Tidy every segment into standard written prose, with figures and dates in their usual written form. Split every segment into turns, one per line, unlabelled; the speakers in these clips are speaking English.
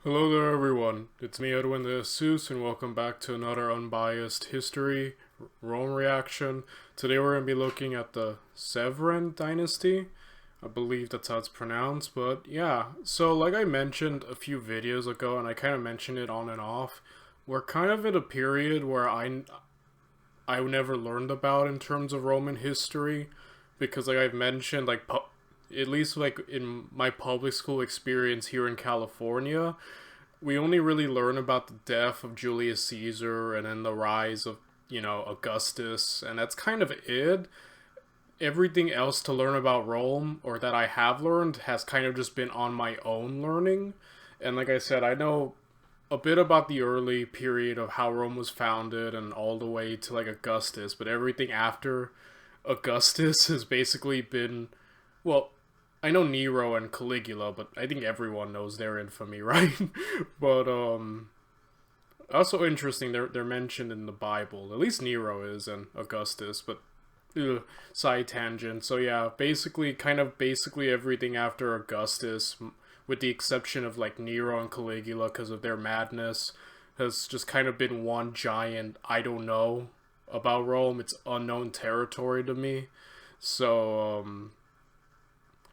Hello there everyone, it's me Edwin the Asus and welcome back to another Unbiased History Rome reaction. Today we're going to be looking at the Severan Dynasty. I believe that's how it's pronounced, but yeah. So like I mentioned a few videos ago, and I kind of mentioned it on and off, we're kind of in a period where I never learned about in terms of Roman history, because like I've mentioned, like at least like in my public school experience here in California, we only really learn about the death of Julius Caesar and then the rise of, Augustus, and that's kind of it. Everything else to learn about Rome, or that I have learned, has kind of just been on my own learning. And like I said, I know a bit about the early period of how Rome was founded and all the way to like Augustus, but everything after Augustus has basically been, well, I know Nero and Caligula, but I think everyone knows their infamy, right? But also interesting, they're mentioned in the Bible. At least Nero is, and Augustus, but side tangent. So yeah, basically everything after Augustus, with the exception of like Nero and Caligula because of their madness, has just kind of been one giant I don't know about Rome. It's unknown territory to me. So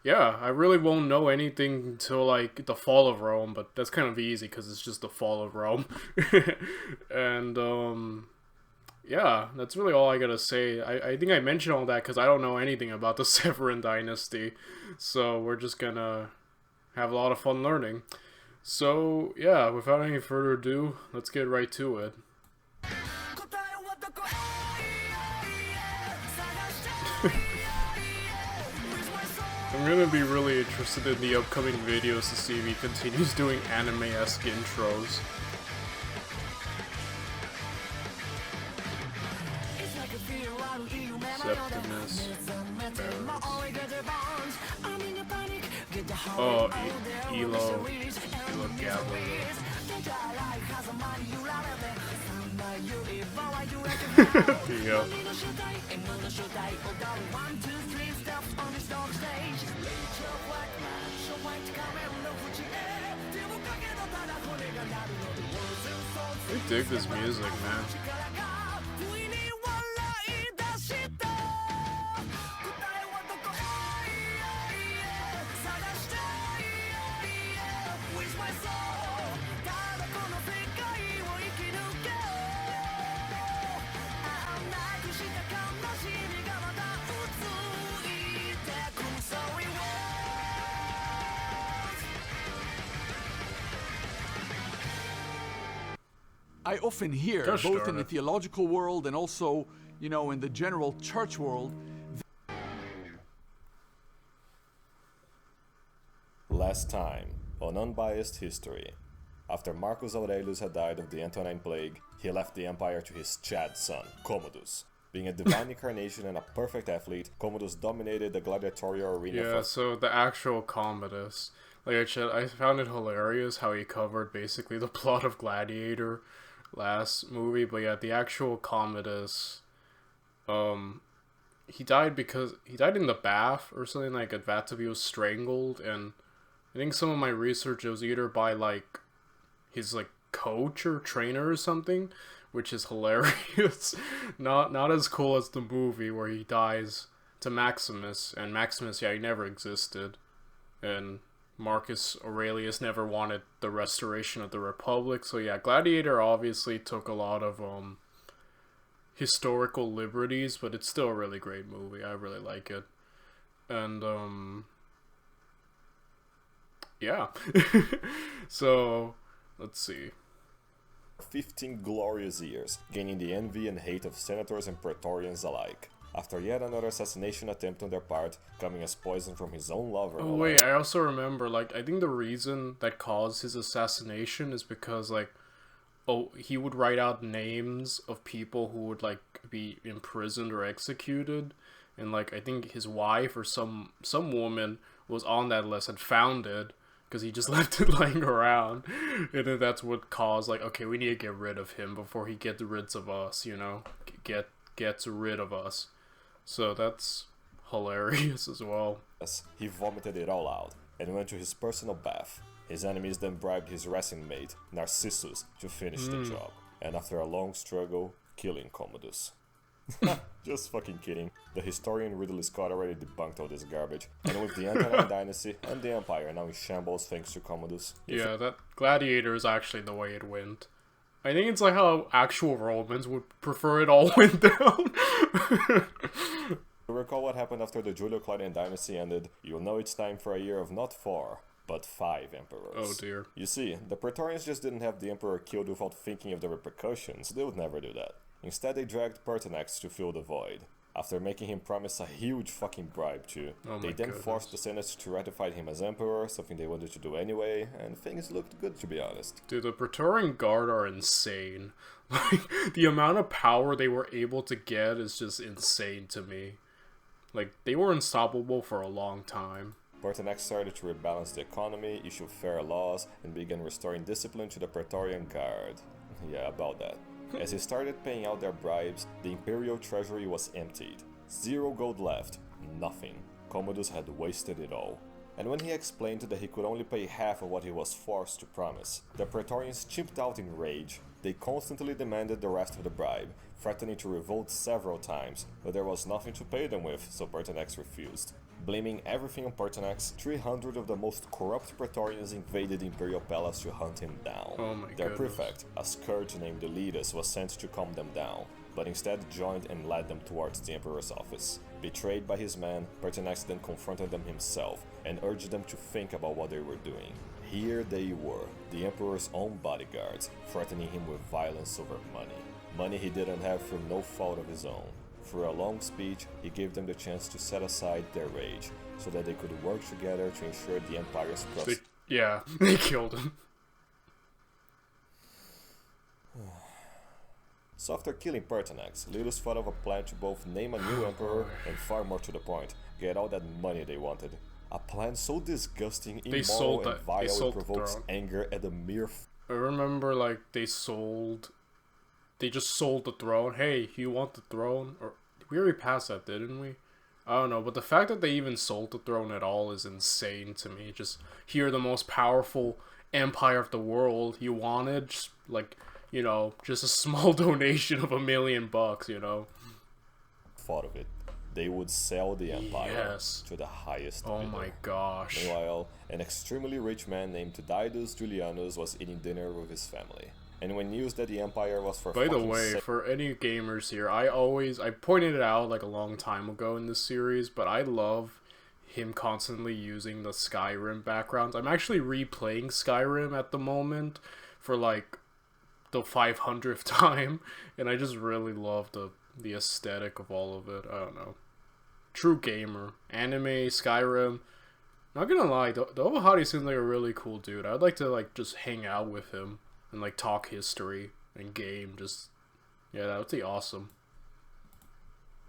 yeah, I really won't know anything until like the fall of Rome, but that's kind of easy because it's just the fall of Rome. And yeah, that's really all I gotta say. I think I mentioned all that because I don't know anything about the Severan Dynasty, so we're just gonna have a lot of fun learning. So yeah, without any further ado, let's get right to it. I'm gonna be really interested in the upcoming videos to see if he continues doing anime-esque intros. Septimus. Oh, Elo Gallo. Yeah. I dig this music, man.
I often hear, both in the theological world and also, in the general church world.
Last time on Unbiased History. After Marcus Aurelius had died of the Antonine Plague, he left the empire to his Chad son, Commodus. Being a divine incarnation and a perfect athlete, Commodus dominated the gladiatorial arena.
Yeah, so the actual Commodus. Like I found it hilarious how he covered basically the plot of Gladiator last movie, but yeah, the actual Commodus, he died in the bath or something, like at that he was strangled, and I think some of my research, it was either by like his like coach or trainer or something, which is hilarious. not as cool as the movie where he dies to Maximus, and Maximus, yeah, he never existed, and Marcus Aurelius never wanted the restoration of the Republic. So yeah, Gladiator obviously took a lot of historical liberties, but it's still a really great movie. I really like it. And yeah. So let's see.
15 glorious years, gaining the envy and hate of senators and praetorians alike. After yet another assassination attempt on their part, coming as poison from his own lover.
Oh wait, I also remember, like, I think the reason that caused his assassination is because, like, he would write out names of people who would, like, be imprisoned or executed, and, like, I think his wife or some woman was on that list and found it, because he just left it lying around, and then that's what caused, like, okay, we need to get rid of him before he gets rid of us, gets rid of us. So that's hilarious as well.
He vomited it all out and went to his personal bath. His enemies then bribed his wrestling mate, Narcissus, to finish the job, and after a long struggle, killing Commodus. Just fucking kidding. The historian Ridley Scott already debunked all this garbage. And with the Antonine Dynasty and the Empire now in shambles thanks to Commodus.
Yeah, that Gladiator is actually the way it went. I think it's like how actual Romans would prefer it all went down.
To recall what happened after the Julio-Claudian Dynasty ended, you'll know it's time for a year of not 4, but 5 emperors.
Oh dear.
You see, the Praetorians just didn't have the emperor killed without thinking of the repercussions. They would never do that. Instead, they dragged Pertinax to fill the void. After making him promise a huge fucking bribe too, they then forced the Senate to ratify him as emperor, something they wanted to do anyway, and things looked good to be honest.
Dude, the Praetorian Guard are insane. Like, the amount of power they were able to get is just insane to me. Like, they were unstoppable for a long time.
Pertinax started to rebalance the economy, issue fair laws, and began restoring discipline to the Praetorian Guard. Yeah, about that. As he started paying out their bribes, the imperial treasury was emptied. 0 gold left. Nothing. Commodus had wasted it all. And when he explained that he could only pay half of what he was forced to promise, the Praetorians chipped out in rage. They constantly demanded the rest of the bribe, threatening to revolt several times, but there was nothing to pay them with, so Pertinax refused. Blaming everything on Pertinax, 300 of the most corrupt Praetorians invaded the Imperial Palace to hunt him down.
Oh my
Their
goodness.
prefect, a scourge named Elidas, was sent to calm them down, but instead joined and led them towards the Emperor's office. Betrayed by his men, Pertinax then confronted them himself and urged them to think about what they were doing. Here they were, the Emperor's own bodyguards, threatening him with violence over money. Money he didn't have through no fault of his own. Through a long speech, he gave them the chance to set aside their rage, so that they could work together to ensure the Empire's prosperity.
Yeah, they killed him.
So after killing Pertinax, Letus thought of a plan to both name a new emperor and, far more to the point, get all that money they wanted. A plan so disgusting, immoral, and vile it provokes anger at the mere
I remember, like, they just sold the throne. Hey, you want the throne? Or we already passed that, didn't we? I don't know, but the fact that they even sold the throne at all is insane to me. Just here, the most powerful empire of the world, you wanted, just, like, you know, just a small donation of $1 million, you know?
Thought of it. They would sell the empire to the highest bidder.
My gosh.
Meanwhile, an extremely rich man named Didius Julianus was eating dinner with his family. And when news that the empire was for
By the way, for any gamers here, I pointed it out like a long time ago in this series, but I love him constantly using the Skyrim backgrounds. I'm actually replaying Skyrim at the moment for like the 500th time, and I just really love the aesthetic of all of it. I don't know. True gamer. Anime, Skyrim. Not gonna lie, the Obahati seems like a really cool dude. I'd like to like just hang out with him and like talk history and game. Just, yeah, that would be awesome.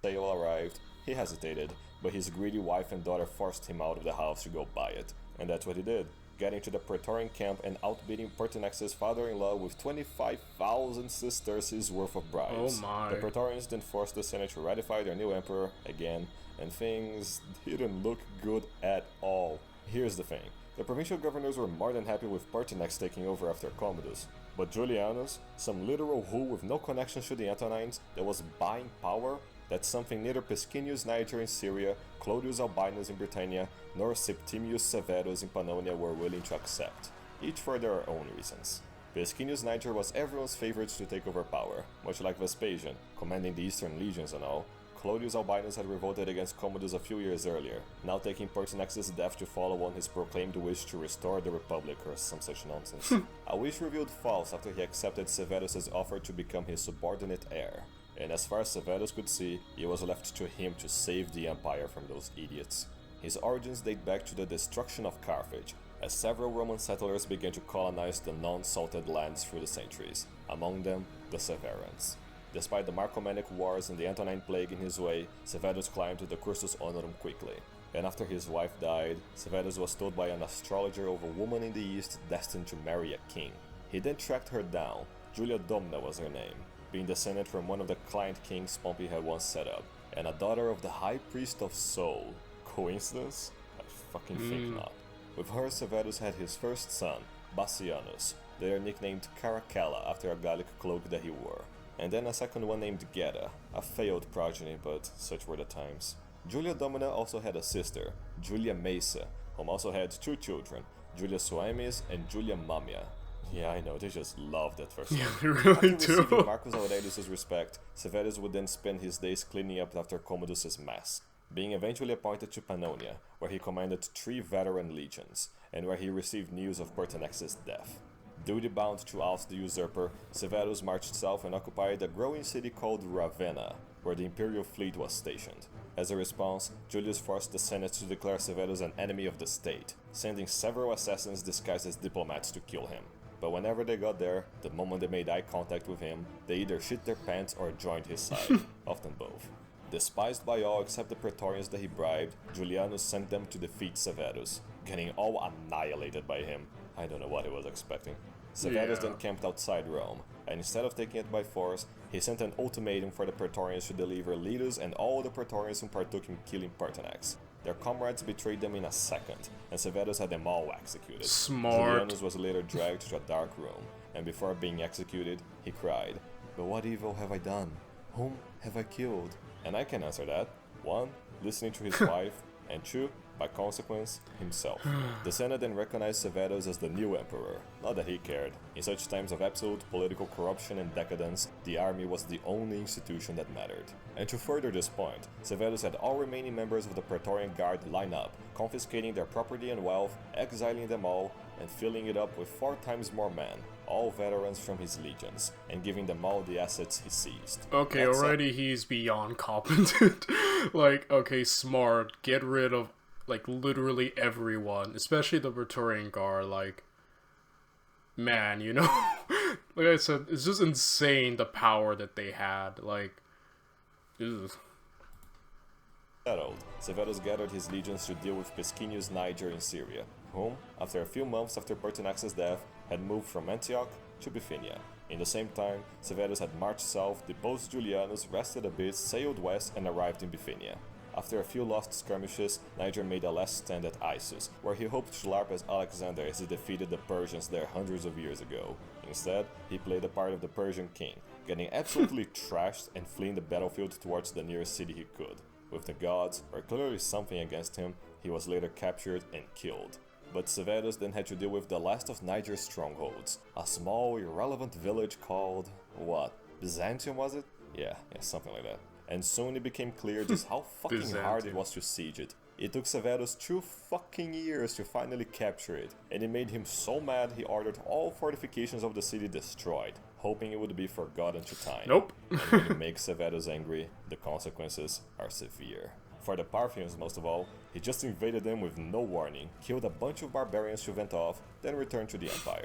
Sale arrived. He hesitated, but his greedy wife and daughter forced him out of the house to go buy it. And that's what he did, getting to the Praetorian camp and outbidding Pertinax's father-in-law with 25,000 sesterces worth of bribes.
Oh my.
The Praetorians then forced the Senate to ratify their new emperor again, and things didn't look good at all. Here's the thing. The provincial governors were more than happy with Pertinax taking over after Commodus, but Julianus, some literal who with no connections to the Antonines, that was buying power, that's something neither Pesquinius Niger in Syria, Clodius Albinus in Britannia, nor Septimius Severus in Pannonia were willing to accept, each for their own reasons. Pesquinius Niger was everyone's favorite to take over power, much like Vespasian, commanding the Eastern legions and all. Clodius Albinus had revolted against Commodus a few years earlier, now taking Pertinax's death to follow on his proclaimed wish to restore the Republic or some such nonsense. A wish revealed false after he accepted Severus's offer to become his subordinate heir. And as far as Severus could see, it was left to him to save the empire from those idiots. His origins date back to the destruction of Carthage, as several Roman settlers began to colonize the non-salted lands through the centuries, among them the Severans. Despite the Marcomannic Wars and the Antonine Plague in his way, Severus climbed to the Cursus Honorum quickly. And after his wife died, Severus was told by an astrologer of a woman in the east destined to marry a king. He then tracked her down. Julia Domna was her name, being descended from one of the client kings Pompey had once set up. and a daughter of the High Priest of Sol. Coincidence? I fucking think not. With her, Severus had his first son, Bassianus, later nicknamed Caracalla after a Gallic cloak that he wore, and then a second one named Geta, a failed progeny, but such were the times. Julia Domina also had a sister, Julia Maesa, whom also had two children, Julia Suemis and Julia Mammia. Yeah, I know, they just love that first name.
Yeah, they really
After
do.
receiving Marcus Aurelius' respect, Severus would then spend his days cleaning up after Commodus' mess, being eventually appointed to Pannonia, where he commanded 3 veteran legions, and where he received news of Pertinax's death. Duty-bound to oust the usurper, Severus marched south and occupied a growing city called Ravenna, where the imperial fleet was stationed. As a response, Julius forced the Senate to declare Severus an enemy of the state, sending several assassins disguised as diplomats to kill him. But whenever they got there, the moment they made eye contact with him, they either shit their pants or joined his side, often both. Despised by all except the Praetorians that he bribed, Julianus sent them to defeat Severus, getting all annihilated by him. I don't know what he was expecting. Severus then camped outside Rome, and instead of taking it by force, he sent an ultimatum for the Praetorians to deliver Letus and all the Praetorians who partook in killing Pertinax. Their comrades betrayed them in a second, and Severus had them all executed.
Smart.
Julianus was later dragged to a dark room, and before being executed, he cried, "But what evil have I done? Whom have I killed?" And I can answer that. 1. Listening to his wife, and 2. By consequence, himself. The Senate then recognized Severus as the new emperor, not that he cared. In such times of absolute political corruption and decadence, the army was the only institution that mattered. And to further this point, Severus had all remaining members of the Praetorian Guard line up, confiscating their property and wealth, exiling them all, and filling it up with 4 times more men, all veterans from his legions, and giving them all the assets he seized.
Okay,
That's
already he's beyond competent. Like, okay, smart. Get rid of, like, literally everyone, especially the Praetorian Guard. Like, man, you know? Like I said, it's just insane the power that they had. Like, ugh.
Settled, Severus gathered his legions to deal with Pesquinius Niger in Syria, whom, after a few months after Pertinax's death, had moved from Antioch to Bithynia. In the same time, Severus had marched south, deposed Julianus, rested a bit, sailed west, and arrived in Bithynia. After a few lost skirmishes, Niger made a last stand at Issus, where he hoped to LARP as Alexander as he defeated the Persians there hundreds of years ago. Instead, he played the part of the Persian king, getting absolutely trashed and fleeing the battlefield towards the nearest city he could. With the gods, or clearly something against him, he was later captured and killed. But Severus then had to deal with the last of Niger's strongholds, a small, irrelevant village called... what? Byzantium, was it? Yeah, something like that. And soon it became clear just how fucking hard it was to siege it. It took Severus 2 fucking years to finally capture it, and it made him so mad he ordered all fortifications of the city destroyed, hoping it would be forgotten to time.
Nope.
And when you make Severus angry, the consequences are severe. For the Parthians, most of all, he just invaded them with no warning, killed a bunch of barbarians to vent off, then returned to the empire.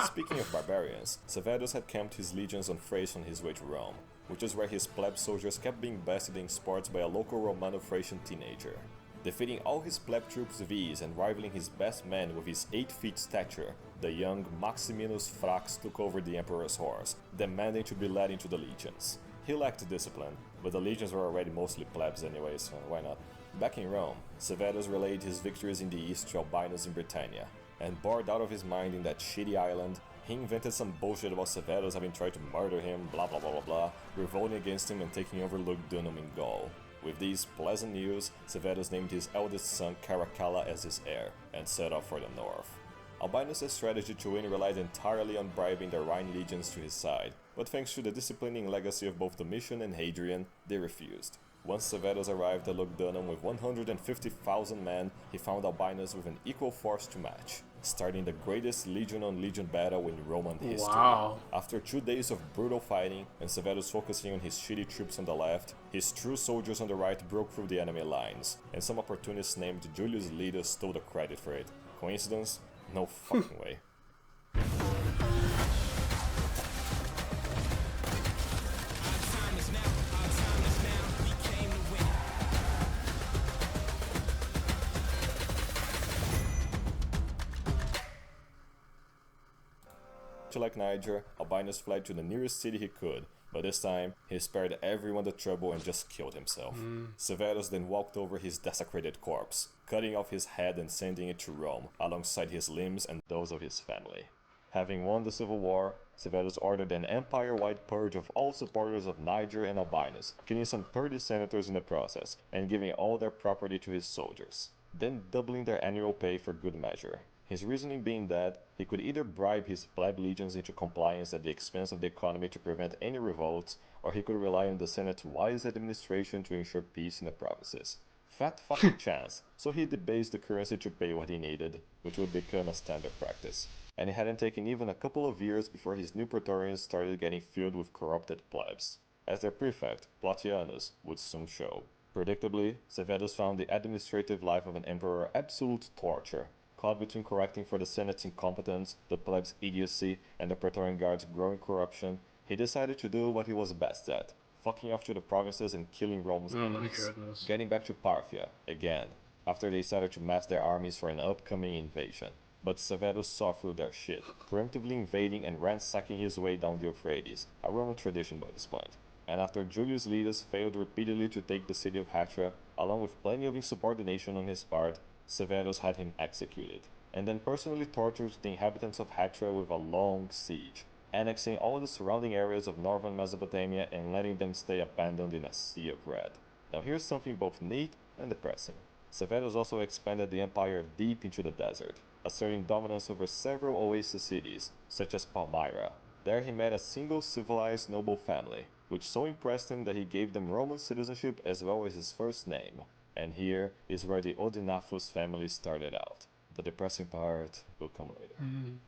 Speaking of barbarians, Severus had camped his legions on Thrace on his way to Rome, which is where his pleb soldiers kept being bested in sports by a local Romano-Thracian teenager. Defeating all his pleb troops with ease and rivaling his best men with his 8 feet stature, the young Maximinus Thrax took over the emperor's horse, demanding to be led into the legions. He lacked discipline, but the legions were already mostly plebs anyway, so why not? Back in Rome, Severus relayed his victories in the east to Albinus in Britannia, and bored out of his mind in that shitty island, he invented some bullshit about Severus having tried to murder him, blah blah blah blah blah, revolting against him and taking over Lugdunum in Gaul. With these pleasant news, Severus named his eldest son Caracalla as his heir, and set off for the north. Albinus' strategy to win relied entirely on bribing the Rhine legions to his side, but thanks to the disciplining legacy of both Domitian and Hadrian, they refused. Once Severus arrived at Lugdunum with 150,000 men, he found Albinus with an equal force to match, starting the greatest legion-on-legion battle in Roman history.
Wow.
After 2 days of brutal fighting, and Severus focusing on his shitty troops on the left, his true soldiers on the right broke through the enemy lines, and some opportunist named Julius Letus stole the credit for it. Coincidence? No fucking way. Like Niger, Albinus fled to the nearest city he could, But this time, he spared everyone the trouble and just killed himself. Severus then walked over his desecrated corpse, cutting off his head and sending it to Rome, alongside his limbs and those of his family. Having won the civil war, Severus ordered an empire-wide purge of all supporters of Niger and Albinus, killing some 30 senators in the process, and giving all their property to his soldiers, then doubling their annual pay for good measure. His reasoning being that he could either bribe his pleb legions into compliance at the expense of the economy to prevent any revolts, or he could rely on the Senate's wise administration to ensure peace in the provinces. Fat fucking chance, so he debased the currency to pay what he needed, which would become a standard practice. And it hadn't taken even a couple of years before his new praetorians started getting filled with corrupted plebs, as their prefect, Plautianus, would soon show. Predictably, Severus found the administrative life of an emperor absolute torture. Caught between correcting for the Senate's incompetence, the plebs' idiocy, and the Praetorian Guard's growing corruption, he decided to do what he was best at, fucking off to the provinces and killing Rome's enemies. Getting back to Parthia, again, after they started to mass their armies for an upcoming invasion. But Severus saw through their shit, preemptively invading and ransacking his way down the Euphrates, a Roman tradition by this point. And after Julius Letus failed repeatedly to take the city of Hatra, along with plenty of insubordination on his part, Severus had him executed, and then personally tortured the inhabitants of Hatra with a long siege, annexing all the surrounding areas of northern Mesopotamia and letting them stay abandoned in a sea of red. Now here's something both neat and depressing. Severus also expanded the empire deep into the desert, asserting dominance over several oasis cities, such as Palmyra. There he met a single civilized noble family, which so impressed him that he gave them Roman citizenship as well as his first name. And here is where the Odenathus family started out. The depressing part will come later.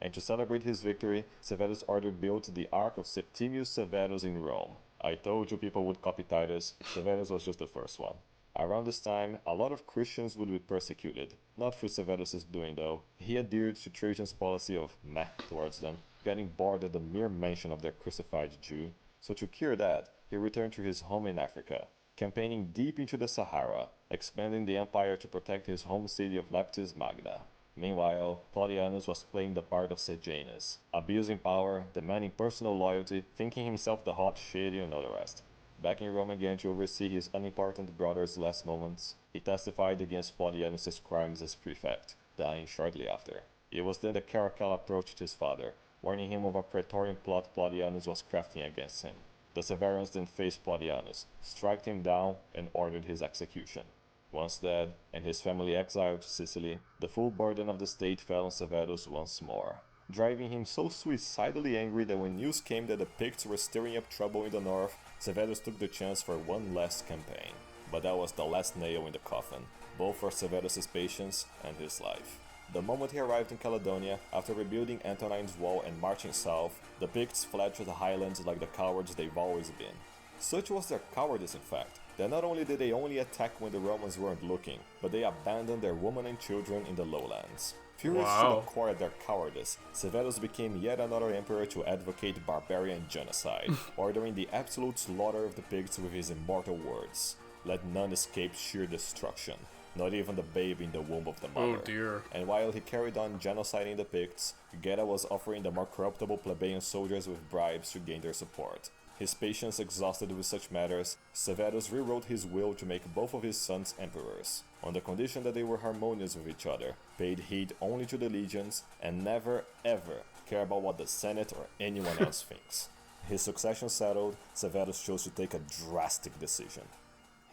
And to celebrate his victory, Severus ordered built the Ark of Septimius Severus in Rome. I told you people would copy Titus. Severus was just the first one. Around this time, a lot of Christians would be persecuted. Not through Severus' doing though. He adhered to Trajan's policy of meh towards them, getting bored at the mere mention of their crucified Jew. So to cure that, he returned to his home in Africa, campaigning deep into the Sahara, expanding the empire to protect his home city of Leptis Magna. Meanwhile, Claudianus was playing the part of Sejanus, abusing power, demanding personal loyalty, thinking himself the hot shit, you know the rest. Back in Rome again to oversee his unimportant brother's last moments, he testified against Claudianus' crimes as prefect, dying shortly after. It was then that Caracalla approached his father, warning him of a praetorian plot Claudianus was crafting against him. The Severans then faced Claudianus, struck him down, and ordered his execution. Once dead, and his family exiled to Sicily, the full burden of the state fell on Severus once more, driving him so suicidally angry that when news came that the Picts were stirring up trouble in the north, Severus took the chance for one last campaign. But that was the last nail in the coffin, both for Severus' patience and his life. The moment he arrived in Caledonia, after rebuilding Antonine's wall and marching south, the Picts fled to the highlands like the cowards they've always been. Such was their cowardice, in fact, that not only did they only attack when the Romans weren't looking, but they abandoned their women and children in the lowlands. Furious to the core at their cowardice, Severus became yet another emperor to advocate barbarian genocide, ordering the absolute slaughter of the Picts with his immortal words, "Let none escape sheer destruction, not even the babe in the womb of the mother."
Oh dear.
And while he carried on genociding the Picts, Geta was offering the more corruptible plebeian soldiers with bribes to gain their support. His patience exhausted with such matters, Severus rewrote his will to make both of his sons emperors, on the condition that they were harmonious with each other, paid heed only to the legions, and never ever care about what the Senate or anyone else thinks. His succession settled, Severus chose to take a drastic decision.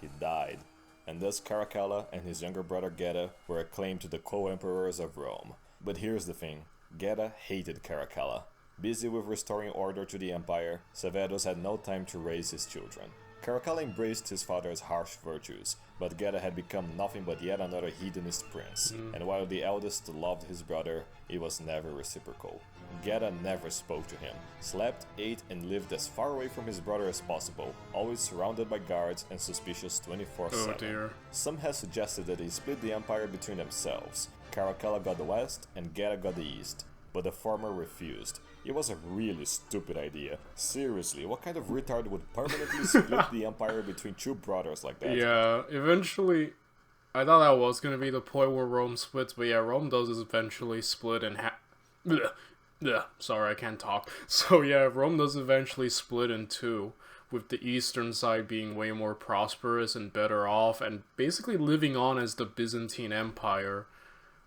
He died, and thus Caracalla and his younger brother Geta were acclaimed to the co-emperors of Rome. But here's the thing, Geta hated Caracalla. Busy with restoring order to the empire, Severus had no time to raise his children. Caracalla embraced his father's harsh virtues, but Geta had become nothing but yet another hedonist prince, and while the eldest loved his brother, it was never reciprocal. Geta never spoke to him, slept, ate, and lived as far away from his brother as possible, always surrounded by guards and suspicious 24/7.
Oh dear.
Some have suggested that they split the empire between themselves. Caracalla got the west, and Geta got the east, but the former refused. It was a really stupid idea. Seriously, what kind of retard would permanently split the empire between two brothers like that?
Yeah, eventually, I thought that was going to be the point where Rome splits, but yeah, Rome does eventually split in half. Yeah, sorry, I can't talk. So yeah, Rome does eventually split in two, with the eastern side being way more prosperous and better off, and basically living on as the Byzantine Empire.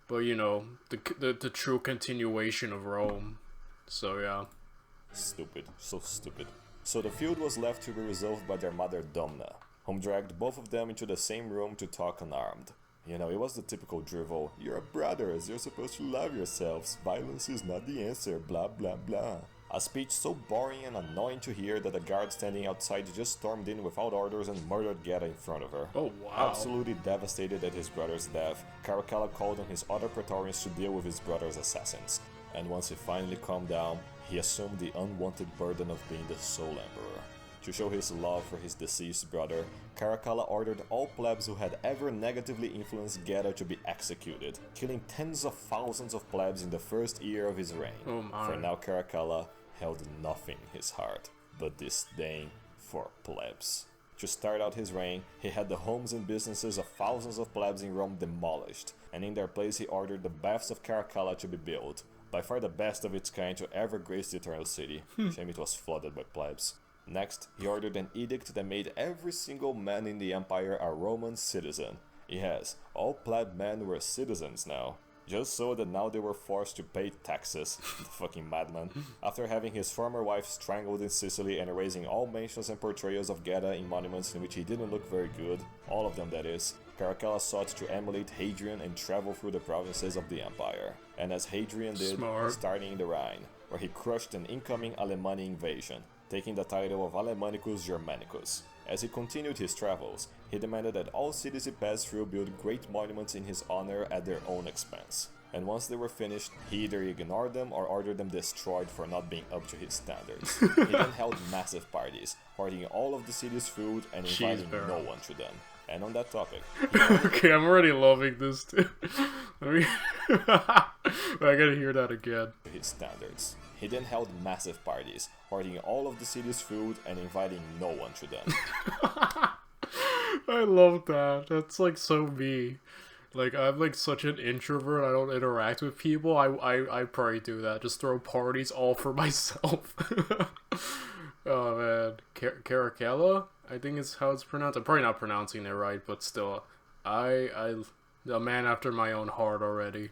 But you know, the true continuation of Rome. So yeah.
Stupid, so stupid. So the feud was left to be resolved by their mother Domna, whom dragged both of them into the same room to talk unarmed. You know, it was the typical drivel, "You're brothers, you're supposed to love yourselves, violence is not the answer, blah blah blah." A speech so boring and annoying to hear that the guard standing outside just stormed in without orders and murdered Gedda in front of her.
Oh wow.
Absolutely devastated at his brother's death, Caracalla called on his other Praetorians to deal with his brother's assassins. And once he finally calmed down, he assumed the unwanted burden of being the sole emperor. To show his love for his deceased brother, Caracalla ordered all plebs who had ever negatively influenced Gedda to be executed, killing tens of thousands of plebs in the first year of his reign.
Oh my.
For now Caracalla held nothing in his heart but disdain for plebs. To start out his reign, he had the homes and businesses of thousands of plebs in Rome demolished, and in their place he ordered the baths of Caracalla to be built, by far the best of its kind to ever grace the Eternal City. Shame it was flooded by plebs. Next, he ordered an edict that made every single man in the empire a Roman citizen. Yes, all pleb men were citizens now. Just so that now they were forced to pay taxes. The fucking madman. After having his former wife strangled in Sicily and erasing all mentions and portrayals of Gedda in monuments in which he didn't look very good, all of them that is, Caracalla sought to emulate Hadrian and travel through the provinces of the empire. And as Hadrian did, starting in the Rhine, where he crushed an incoming Alemanni invasion, taking the title of Alemannicus Germanicus. As he continued his travels, he demanded that all cities he passed through build great monuments in his honor at their own expense. And once they were finished, he either ignored them or ordered them destroyed for not being up to his standards. He then held massive parties, hoarding all of the city's food and inviting no one to them. And on that topic...
Okay, I'm already loving this too. I gotta hear that again.
His standards. He then held massive parties, hoarding all of the city's food and inviting no one to them.
I love that. That's like so me. Like, I'm like such an introvert, I don't interact with people. I probably do that. Just throw parties all for myself. Oh man. Caracalla? I think is how it's pronounced. I'm probably not pronouncing it right, but still. A man after my own heart already.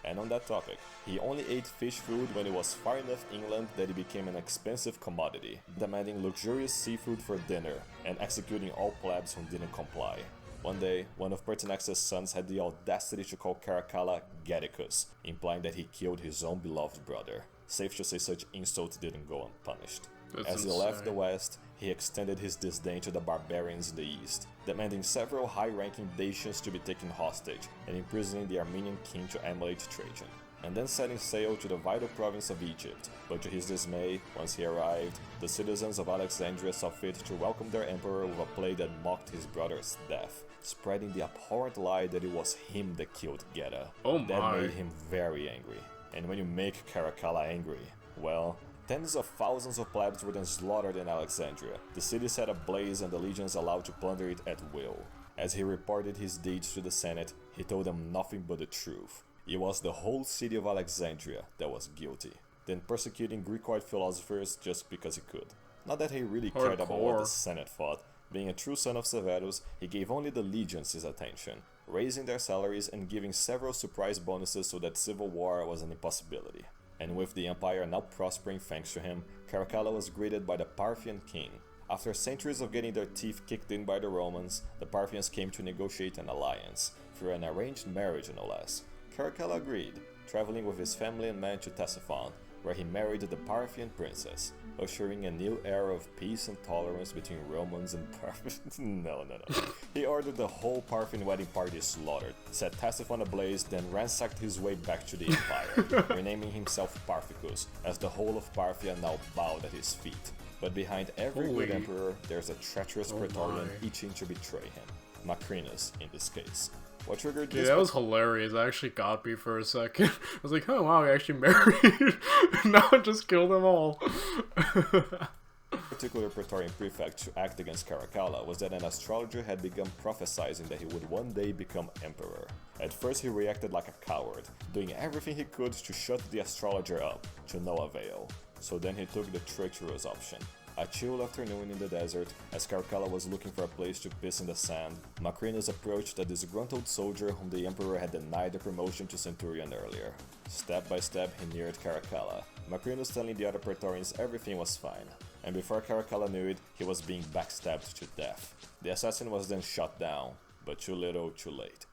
And on that topic, he only ate fish food when it was far enough inland that it became an expensive commodity, demanding luxurious seafood for dinner and executing all plebs who didn't comply. One day, one of Pertinax's sons had the audacity to call Caracalla Geddicus, implying that he killed his own beloved brother. Safe to say such insult didn't go unpunished. As he left the west, he extended his disdain to the barbarians in the east, demanding several high-ranking Dacians to be taken hostage and imprisoning the Armenian king to emulate Trajan, and then setting sail to the vital province of Egypt. But to his dismay, once he arrived, the citizens of Alexandria saw fit to welcome their emperor with a play that mocked his brother's death, spreading the abhorrent lie that it was him that killed Gedda.
Oh my.
That made him very angry. And when you make Caracalla angry, well... tens of thousands of plebs were then slaughtered in Alexandria, the city set ablaze and the legions allowed to plunder it at will. As he reported his deeds to the Senate, he told them nothing but the truth. It was the whole city of Alexandria that was guilty, then persecuting Greekoid philosophers just because he could. Not that he really cared about what the Senate thought. Being a true son of Severus, he gave only the legions his attention, raising their salaries and giving several surprise bonuses so that civil war was an impossibility. And with the empire now prospering thanks to him, Caracalla was greeted by the Parthian king. After centuries of getting their teeth kicked in by the Romans, the Parthians came to negotiate an alliance, through an arranged marriage no less. Caracalla agreed, traveling with his family and men to Ctesiphon, where he married the Parthian princess, ushering a new era of peace and tolerance between Romans and Parthians. No. He ordered the whole Parthian wedding party slaughtered, set Ctesiphon ablaze, then ransacked his way back to the empire, renaming himself Parthicus, as the whole of Parthia now bowed at his feet. But behind every good emperor, there's a treacherous Praetorian itching to betray him. Macrinus, in this case. What triggered this?
Yeah, that was hilarious. It actually got me for a second. I was like, oh wow, he actually married. Now I just killed them all.
What particular Praetorian prefect to act against Caracalla was that an astrologer had begun prophesizing that he would one day become emperor. At first he reacted like a coward, doing everything he could to shut the astrologer up, to no avail. So then he took the treacherous option. A chill afternoon in the desert, as Caracalla was looking for a place to piss in the sand, Macrinus approached a disgruntled soldier whom the emperor had denied the promotion to centurion earlier. Step by step he neared Caracalla, Macrinus telling the other Praetorians everything was fine, and before Caracalla knew it, he was being backstabbed to death. The assassin was then shot down, but too little, too late.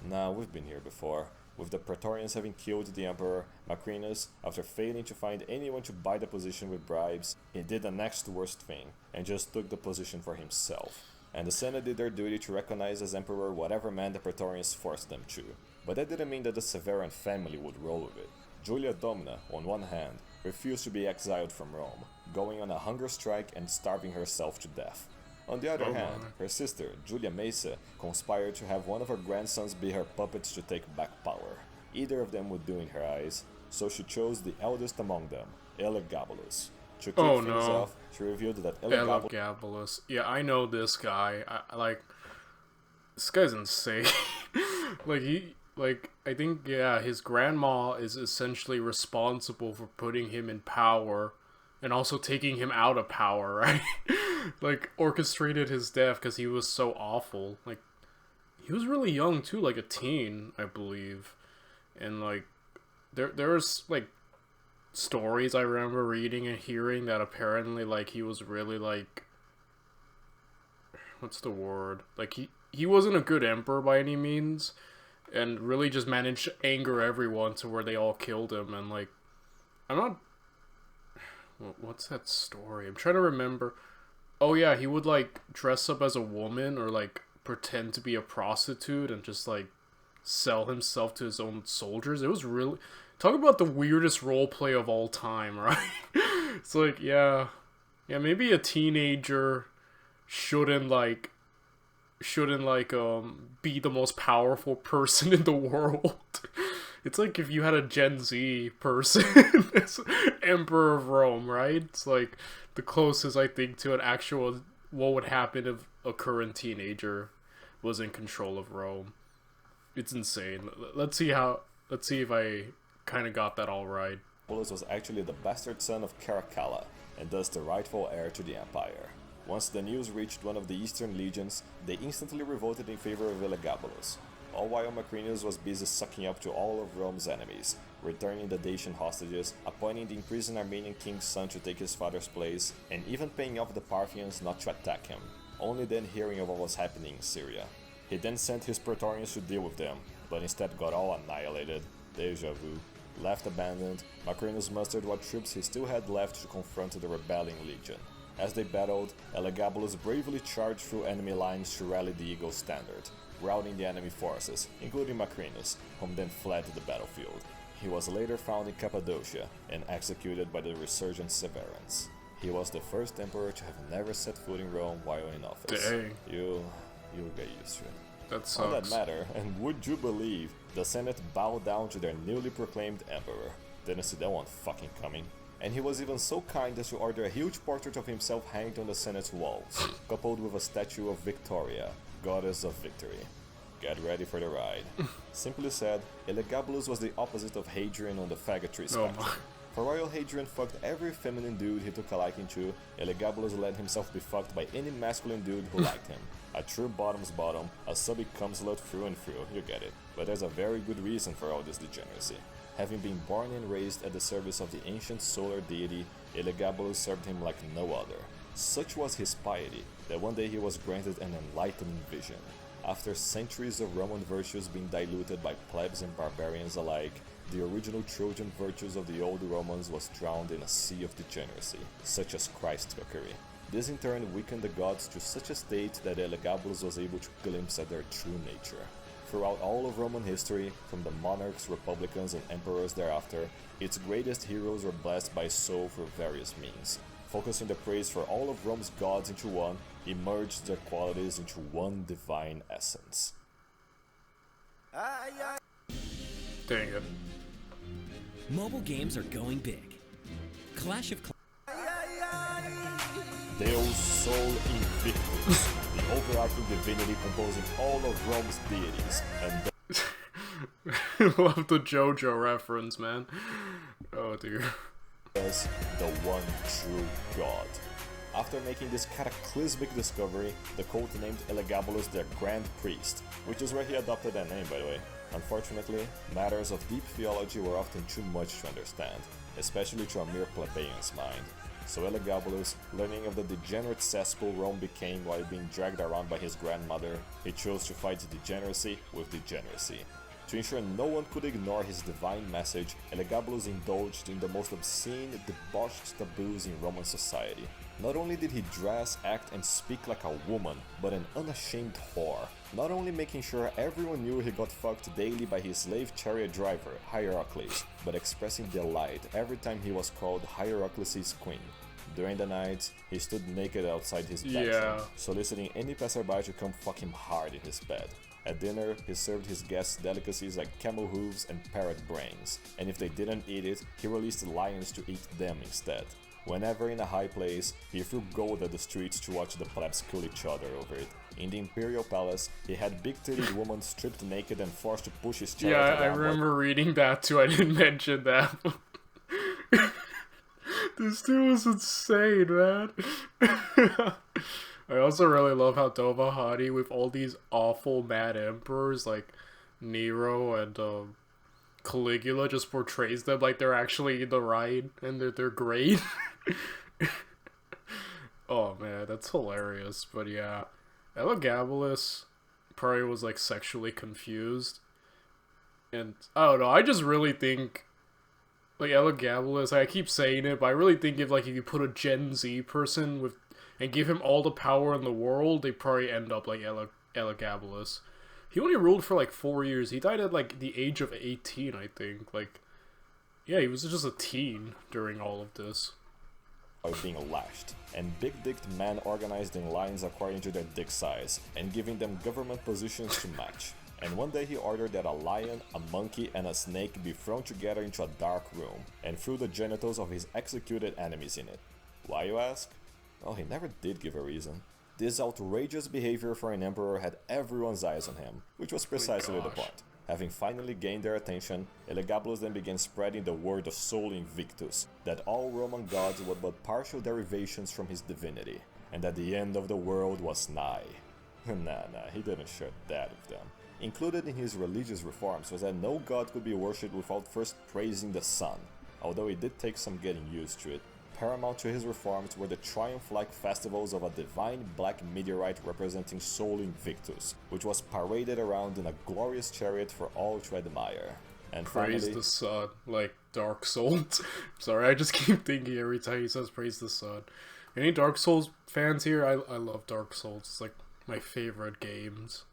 Now, we've been here before. With the Praetorians having killed the emperor, Macrinus, after failing to find anyone to buy the position with bribes, he did the next worst thing, and just took the position for himself. And the Senate did their duty to recognize as emperor whatever man the Praetorians forced them to. But that didn't mean that the Severan family would roll with it. Julia Domna, on one hand, refused to be exiled from Rome, going on a hunger strike and starving herself to death. On the other hand, her sister, Julia Maesa, conspired to have one of her grandsons be her puppets to take back power. Either of them would do in her eyes, so she chose the eldest among them, Elagabalus. To kick things off, she revealed that
Elagabalus. Yeah, I know this guy. This guy's insane. I think, his grandma is essentially responsible for putting him in power and also taking him out of power, right? Orchestrated his death because he was so awful. He was really young too, like a teen, I believe. And there's stories I remember reading and hearing that apparently he was really what's the word? He wasn't a good emperor by any means, and really just managed to anger everyone to where they all killed him. And I'm not. What's that story? I'm trying to remember. Oh yeah, he would dress up as a woman or pretend to be a prostitute and just sell himself to his own soldiers. It was really, talk about the weirdest roleplay of all time, right? It's yeah, maybe a teenager shouldn't be the most powerful person in the world. It's if you had a Gen Z person as Emperor of Rome, right? It's the closest I think to an actual what would happen if a current teenager was in control of Rome. It's insane. Let's see if I kind of got that all right.
Elagabalus was actually the bastard son of Caracalla, and thus the rightful heir to the empire. Once the news reached one of the eastern legions, they instantly revolted in favor of Elagabalus. All while Macrinus was busy sucking up to all of Rome's enemies, returning the Dacian hostages, appointing the imprisoned Armenian king's son to take his father's place, and even paying off the Parthians not to attack him, only then hearing of what was happening in Syria. He then sent his Praetorians to deal with them, but instead got all annihilated, deja vu. Left abandoned, Macrinus mustered what troops he still had left to confront the rebelling legion. As they battled, Elagabalus bravely charged through enemy lines to rally the Eagle standard, routing the enemy forces, including Macrinus, whom then fled to the battlefield. He was later found in Cappadocia and executed by the resurgent Severans. He was the first emperor to have never set foot in Rome while in office.
Dang.
You'll get used to it.
That sucks.
On that matter, and would you believe, the Senate bowed down to their newly proclaimed emperor. Didn't see that one fucking coming. And he was even so kind as to order a huge portrait of himself hanged on the Senate's walls, coupled with a statue of Victoria, goddess of victory. Get ready for the ride. Simply said, Elagabalus was the opposite of Hadrian on the faggotry spectrum. For Royal Hadrian fucked every feminine dude he took a liking to, Elagabalus let himself be fucked by any masculine dude who liked him. A true bottom's bottom, a subby cumslut through and through, you get it. But there's a very good reason for all this degeneracy. Having been born and raised at the service of the ancient solar deity, Elagabalus served him like no other. Such was his piety, that one day he was granted an enlightening vision. After centuries of Roman virtues being diluted by plebs and barbarians alike, the original Trojan virtues of the old Romans was drowned in a sea of degeneracy, such as Christ-cookery. This in turn weakened the gods to such a state that Elagabalus was able to glimpse at their true nature. Throughout all of Roman history, from the monarchs, republicans, and emperors thereafter, its greatest heroes were blessed by soul through various means. Focusing the praise for all of Rome's gods into one, he merged their qualities into one divine essence.
Dang it.
Mobile games are going big. Clash of Clans.
Deus Sol Invictus, the overarching divinity composing all of Rome's deities, and
love the JoJo reference, man. Oh dear.
as the one true god. After making this cataclysmic discovery, the cult named Elagabalus their Grand Priest, which is where he adopted that name, by the way. Unfortunately, matters of deep theology were often too much to understand, especially to a mere plebeian's mind. So Elagabalus, learning of the degenerate cesspool Rome became while being dragged around by his grandmother, he chose to fight degeneracy with degeneracy. To ensure no one could ignore his divine message, Elagabalus indulged in the most obscene, debauched taboos in Roman society. Not only did he dress, act, and speak like a woman, but an unashamed whore. Not only making sure everyone knew he got fucked daily by his slave chariot driver, Hierocles, but expressing delight every time he was called Hierocles' queen. During the nights, he stood naked outside his bedroom, soliciting any passerby to come fuck him hard in his bed. At dinner, he served his guests delicacies like camel hooves and parrot brains, and if they didn't eat it, he released lions to eat them instead. Whenever in a high place, he threw gold at the streets to watch the plebs kill each other over it. In the imperial palace, he had big-titted women stripped naked and forced to push his chariot around.
Yeah, I remember reading that too. I didn't mention that. This dude was insane, man. I also really love how Dovahani, with all these awful mad emperors like Nero and Caligula, just portrays them like they're actually in the right and they're great. Oh man, that's hilarious. But yeah, Elagabalus probably was like sexually confused, and I don't know. I just really think like Elagabalus. I keep saying it, but I really think if you put a Gen Z person with and give him all the power in the world, they probably end up like Elagabalus. He only ruled for like 4 years. He died at like the age of 18, I think. Like, yeah, he was just a teen during all of this.
Being lashed, and big-dicked men organized in lines according to their dick size, and giving them government positions to match. And one day he ordered that a lion, a monkey, and a snake be thrown together into a dark room, and threw the genitals of his executed enemies in it. Why, you ask? Well, he never did give a reason. This outrageous behavior for an emperor had everyone's eyes on him, which was precisely the point. Having finally gained their attention, Elagabalus then began spreading the word of Sol Invictus, that all Roman gods were but partial derivations from his divinity, and that the end of the world was nigh. Nah, he didn't share that with them. Included in his religious reforms was that no god could be worshipped without first praising the sun, although it did take some getting used to it. Paramount to his reforms were the triumph-like festivals of a divine black meteorite representing Sol Invictus, which was paraded around in a glorious chariot for all to admire. And
praise
finally,
the sun, like Dark Souls. Sorry, I just keep thinking every time he says praise the sun. Any Dark Souls fans here? I love Dark Souls. It's like my favorite games.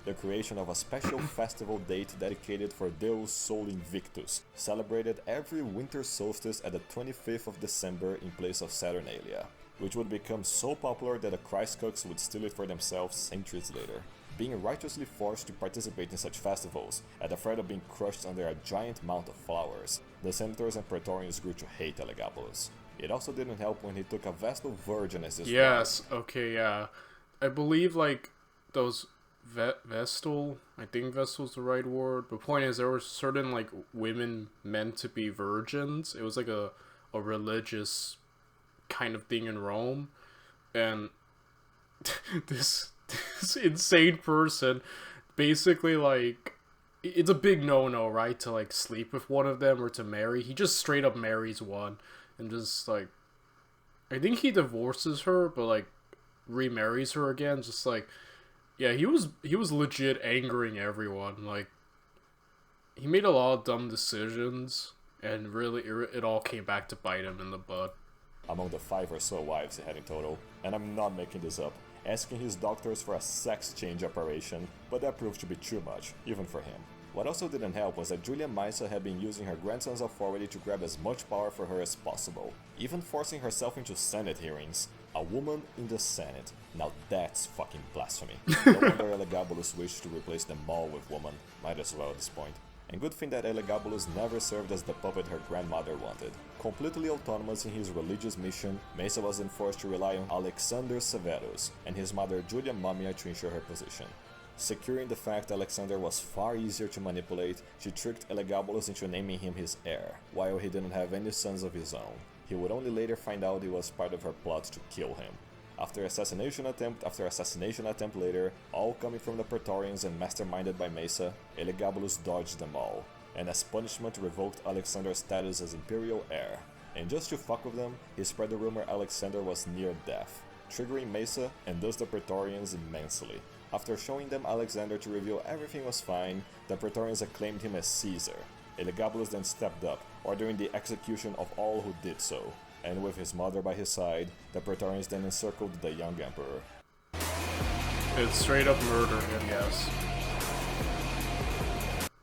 The creation of a special festival date dedicated for Deus Sol Invictus, celebrated every winter solstice at the 25th of December in place of Saturnalia, which would become so popular that the Christ cooks would steal it for themselves centuries later. Being righteously forced to participate in such festivals, at the threat of being crushed under a giant mound of flowers, the senators and praetorians grew to hate Elagabalus. It also didn't help when he took a Vestal virgin as his
wife. Okay, yeah. I believe like those Vestal, I think Vestal's the right word. The point is, there were certain like women meant to be virgins. It was like a religious kind of thing in Rome, and this insane person basically like, it's a big no-no, right, to like sleep with one of them or to marry. He just straight up marries one and just like, I think he divorces her but like remarries her again. Just like, yeah, he was legit angering everyone. Like, he made a lot of dumb decisions, and really it all came back to bite him in the butt.
Among the 5 or so wives he had in total, and I'm not making this up, asking his doctors for a sex change operation, but that proved to be too much, even for him. What also didn't help was that Julia Maesa had been using her grandson's authority to grab as much power for her as possible, even forcing herself into Senate hearings. A woman in the Senate. Now that's fucking blasphemy. No wonder Elagabalus wished to replace them all with women. Might as well at this point. And good thing that Elagabalus never served as the puppet her grandmother wanted. Completely autonomous in his religious mission, Mesa was then forced to rely on Alexander Severus and his mother Julia Mumia to ensure her position. Securing the fact Alexander was far easier to manipulate, she tricked Elagabalus into naming him his heir, while he didn't have any sons of his own. He would only later find out it was part of her plot to kill him. After assassination attempt later, all coming from the Praetorians and masterminded by Mesa, Elagabalus dodged them all, and as punishment revoked Alexander's status as imperial heir. And just to fuck with them, he spread the rumor Alexander was near death, triggering Mesa and thus the Praetorians immensely. After showing them Alexander to reveal everything was fine, the Praetorians acclaimed him as Caesar. Elagabalus then stepped up, ordering the execution of all who did so, and with his mother by his side, the Praetorians then encircled the young emperor.
It's straight up murder him, yes.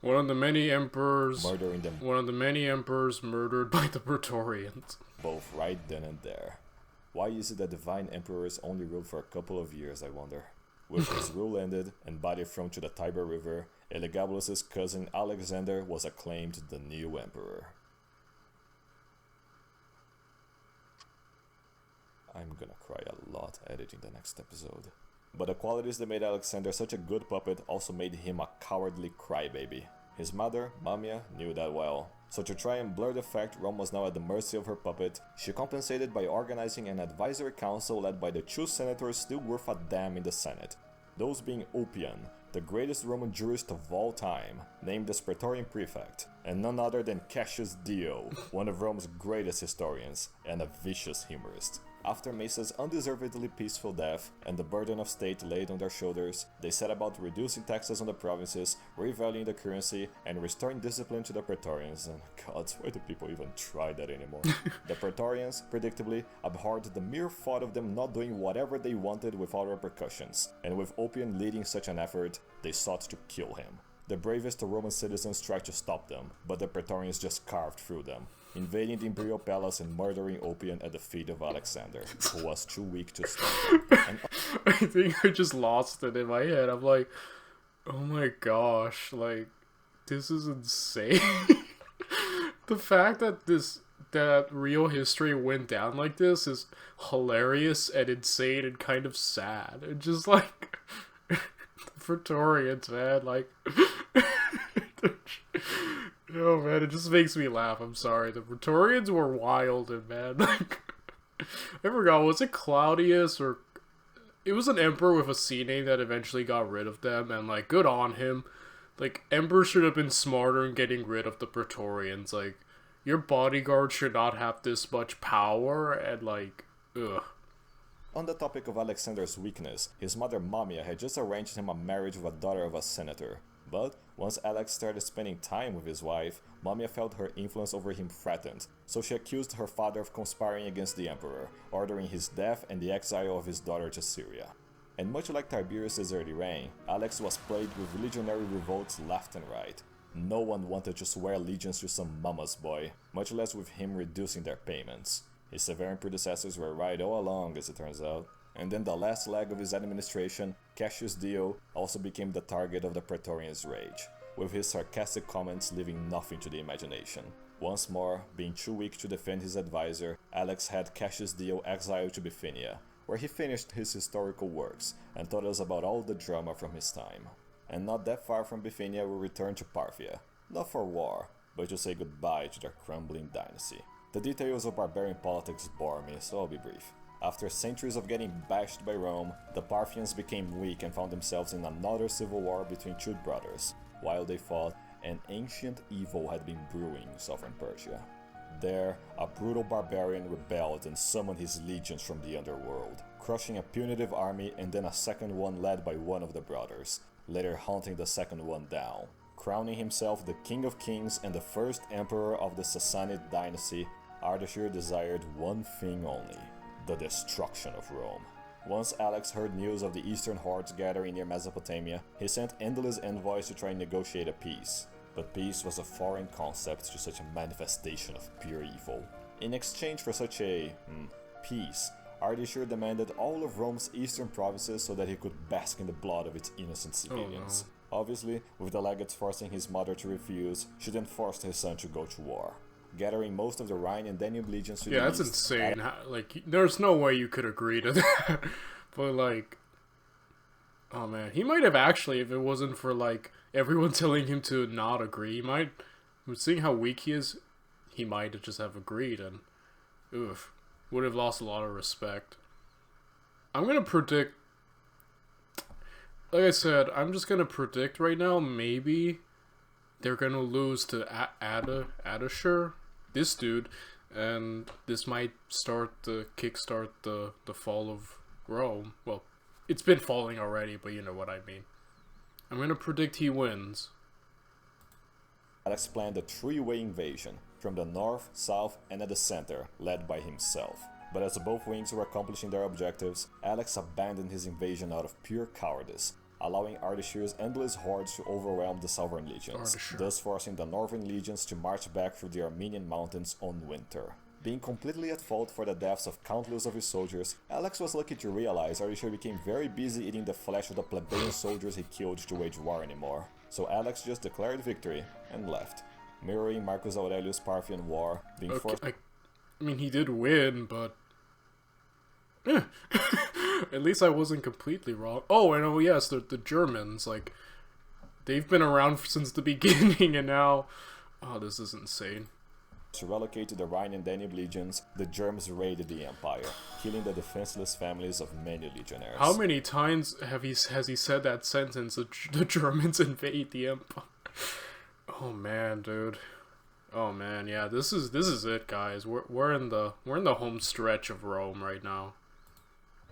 One of the many emperors murdering them. One of the many emperors murdered by the Praetorians.
Both right then and there. Why is it that divine emperors only ruled for a couple of years, I wonder? With his rule ended and body thrown to the Tiber River, Elagabalus' cousin Alexander was acclaimed the new emperor. I'm gonna cry a lot editing the next episode. But the qualities that made Alexander such a good puppet also made him a cowardly crybaby. His mother, Mumia, knew that well. So to try and blur the fact Rome was now at the mercy of her puppet, she compensated by organizing an advisory council led by the two senators still worth a damn in the Senate. Those being Ulpian, the greatest Roman jurist of all time, named as Praetorian Prefect, and none other than Cassius Dio, one of Rome's greatest historians, and a vicious humorist. After Mesa's undeservedly peaceful death and the burden of state laid on their shoulders, they set about reducing taxes on the provinces, revaluing the currency, and restoring discipline to the Praetorians. And god, why do people even try that anymore? The Praetorians, predictably, abhorred the mere thought of them not doing whatever they wanted without repercussions, and with Ulpian leading such an effort, they sought to kill him. The bravest Roman citizens tried to stop them, but the Praetorians just carved through them, invading the imperial palace and murdering Ulpian at the feet of Alexander, who was too weak to stop them.
I think I just lost it in my head. I'm like, oh my gosh, like, this is insane. The fact that real history went down like this is hilarious and insane and kind of sad. And just like the Praetorians, man, like oh man, it just makes me laugh. I'm sorry. The Praetorians were wild, and man, like I forgot, was it Claudius or it was an emperor with a C name that eventually got rid of them, and like good on him. Like emperor should have been smarter in getting rid of the Praetorians. Like your bodyguard should not have this much power, and like ugh.
On the topic of Alexander's weakness, his mother Mumia had just arranged him a marriage with a daughter of a senator. But once Alex started spending time with his wife, Mumia felt her influence over him threatened, so she accused her father of conspiring against the emperor, ordering his death and the exile of his daughter to Syria. And much like Tiberius' early reign, Alex was plagued with legionary revolts left and right. No one wanted to swear allegiance to some mama's boy, much less with him reducing their payments. His Severan predecessors were right all along, as it turns out. And then the last leg of his administration, Cassius Dio, also became the target of the Praetorians' rage, with his sarcastic comments leaving nothing to the imagination. Once more, being too weak to defend his advisor, Alex had Cassius Dio exiled to Bithynia, where he finished his historical works and taught us about all the drama from his time. And not that far from Bithynia we return to Parthia, not for war, but to say goodbye to their crumbling dynasty. The details of barbarian politics bore me, so I'll be brief. After centuries of getting bashed by Rome, the Parthians became weak and found themselves in another civil war between two brothers. While they fought, an ancient evil had been brewing in southern Persia. There, a brutal barbarian rebelled and summoned his legions from the underworld, crushing a punitive army and then a second one led by one of the brothers, later hunting the second one down. Crowning himself the King of Kings and the first emperor of the Sassanid dynasty, Ardashir desired one thing only: the destruction of Rome. Once Alex heard news of the eastern hordes gathering near Mesopotamia, he sent endless envoys to try and negotiate a peace. But peace was a foreign concept to such a manifestation of pure evil. In exchange for such a peace, Ardashir demanded all of Rome's eastern provinces so that he could bask in the blood of its innocent civilians. Obviously, with the legates forcing his mother to refuse, she then forced his son to go to war. Gathering most of the Rhine and Danube legions to the
that's
east,
insane. Like, there's no way you could agree to that. But, like, oh man, he might have actually, if it wasn't for, like, everyone telling him to not agree, he might, seeing how weak he is, he might just have agreed, and, oof, would have lost a lot of respect. I'm gonna predict, like I said, I'm just gonna predict right now, maybe they're gonna lose to Adashur, this dude, and this might kickstart the fall of Rome. Well, it's been falling already, but you know what I mean. I'm gonna predict he wins.
Alex planned a three-way invasion, from the north, south, and at the center, led by himself. But as both wings were accomplishing their objectives, Alex abandoned his invasion out of pure cowardice, allowing Ardashir's endless hordes to overwhelm the southern legions, thus forcing the northern legions to march back through the Armenian mountains on winter. Being completely at fault for the deaths of countless of his soldiers, Alex was lucky to realize Ardashir became very busy eating the flesh of the plebeian soldiers he killed to wage war anymore. So Alex just declared victory and left, mirroring Marcus Aurelius' Parthian War, being forced...
I mean, he did win, but... At least I wasn't completely wrong. Oh, and oh yes, the Germans, like, they've been around since the beginning, and now... Oh, this is insane.
To relocate to the Rhine and Danube legions, the Germans raided the empire, killing the defenseless families of many legionnaires.
How many times has he said that sentence, the Germans invade the empire? Oh man, dude. Oh man, yeah, this is it, guys. We're in the home stretch of Rome right now.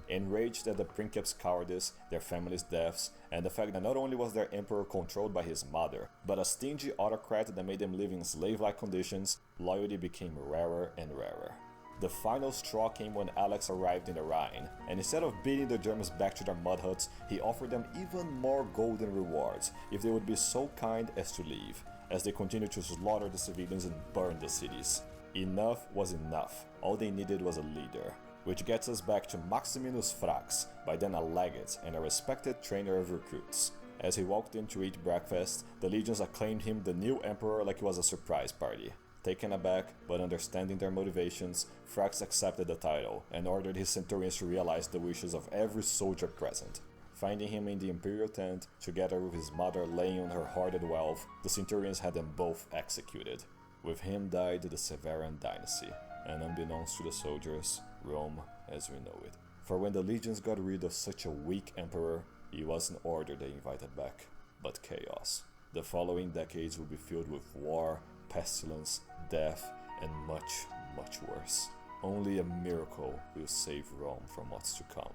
Enraged at the princeps' cowardice, their families' deaths, and the fact that not only was their emperor controlled by his mother, but a stingy autocrat that made them live in slave-like conditions, loyalty became rarer and rarer. The final straw came when Alex arrived in the Rhine, and instead of beating the Germans back to their mud huts, he offered them even more golden rewards if they would be so kind as to leave, as they continued to slaughter the civilians and burn the cities. Enough was enough. All they needed was a leader. Which gets us back to Maximinus Thrax, by then a legate and a respected trainer of recruits. As he walked in to eat breakfast, the legions acclaimed him the new emperor like it was a surprise party. Taken aback, but understanding their motivations, Thrax accepted the title and ordered his centurions to realize the wishes of every soldier present. Finding him in the imperial tent, together with his mother laying on her hoarded wealth, the centurions had them both executed. With him died the Severan Dynasty, and unbeknownst to the soldiers, Rome as we know it. For when the legions got rid of such a weak emperor, it wasn't order they invited back, but chaos. The following decades will be filled with war, pestilence, death, and much, much worse. Only a miracle will save Rome from what's to come.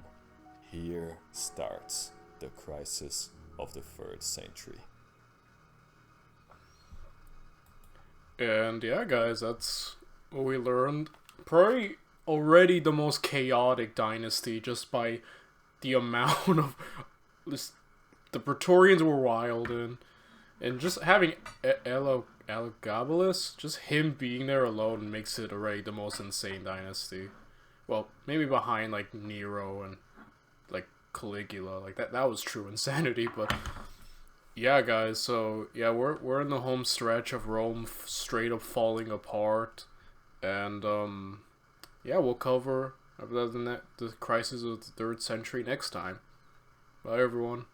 Here starts the crisis of the 3rd century.
And yeah, guys, that's what we learned. Probably already the most chaotic dynasty, just by the amount of the Praetorians were wild and just having Elagabalus, just him being there alone makes it already the most insane dynasty. Well, maybe behind like Nero and like Caligula, like that was true insanity. But yeah, guys, so yeah, we're in the home stretch of Rome straight up falling apart, and yeah, we'll cover the crisis of the 3rd century next time. Bye, everyone.